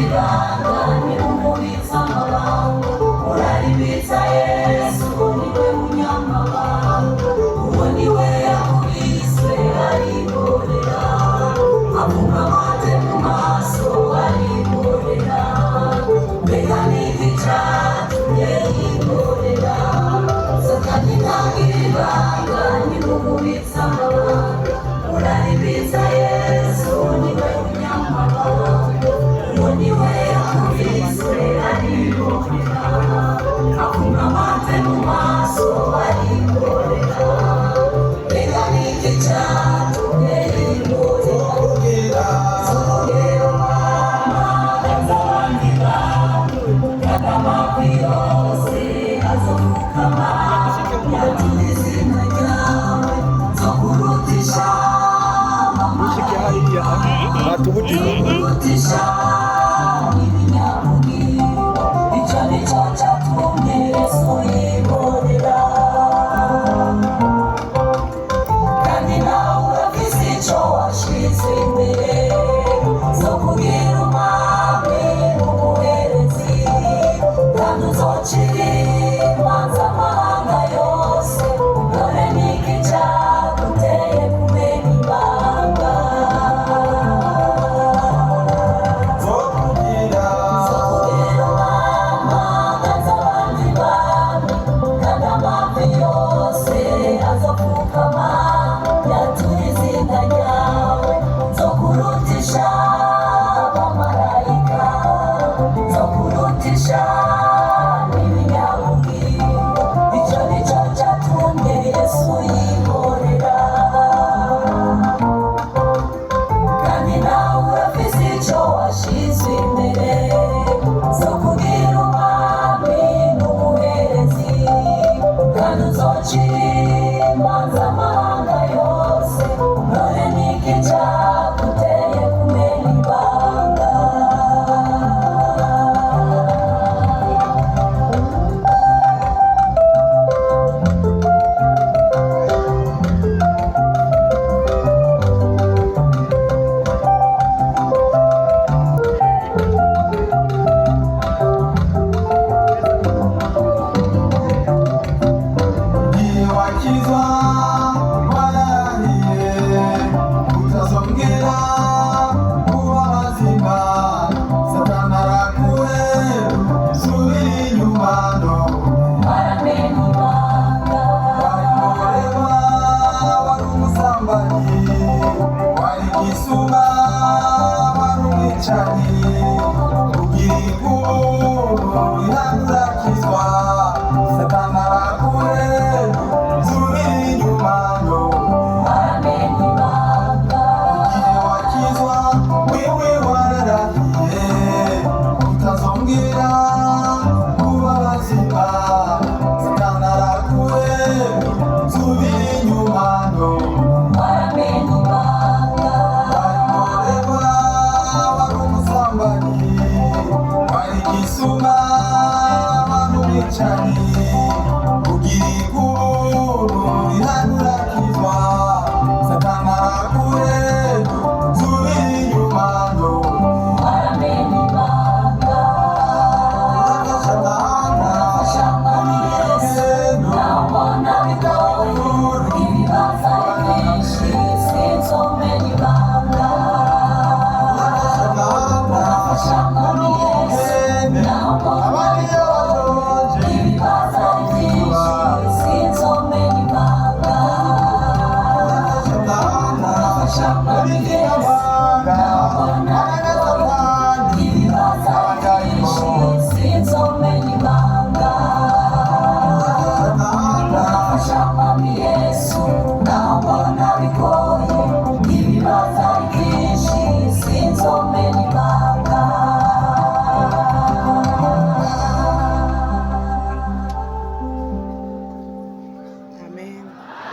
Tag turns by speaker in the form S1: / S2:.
S1: ibanga nimumubitsa amabanga uraribitsa Yesu niwe munyamabanga uwo niwe yakubiswe arikorera avuga amate mu maso arikorera mbega n'iki catumye yikorera satani ntagira ibanga nimumubitsa amabanga uraribitsa Yesu niwe munyamabanga uwo niwe yakubiswe arikorera avuga amate mu maso arikorera mbega n'iki catumye yikorera zongera umwama azabandi bantu y'amafi yose azofukama yatura izina ryawe zo kurutisha kurutisha ibinyabugiro icyo nicyo cyatumye Yesu yikorera kandi nawe urafise icyo washize imbere zo kugira umwami n'umuherezi kandi uzocira imanza amahanga yose dore n'iki cyaguteye kumena ibanga zo kugira umwami agaza abandi bami kandi amavi yose azopfukama yatura izina ryawe zo kurutisha abamarayika zo kurutisha n'ibinyabugiro icyo nicyo cyatumye Yesu yikorera kandi nawe urafise icyo washize imbere zo kugira umwami n'umuherezi kandi uzocira imanza amahanga yose none n'iki cyaguteye kumena ibanga
S2: wakizwa warahiye utazongera kuba bazima satani arakure subira inyuma
S1: baramena ibanga
S2: warimureba wari umusambanyi wari gisuma wari umwicanyi ugira inkuru ihanurakizwa satani arakure subira inyuma
S1: baramena ibanga
S2: igihe wakizwa wewe wararahiye utazongera kuba bazima satani arakure subira inyuma
S1: baramena ibanga
S2: warimureba wari umusambanyi wari gisuma wari umwicanyi ugira inkuru ihanurakizwa satani arakure subira inyuma
S1: baramena ibanga shambani Yesu nabona bigoye ibibazo ari byinshi sinzomenya ibanga shambani Yesu nabona bigoye ibibazo ari byinshi sinzomenya ibanga shambani Yesu nabona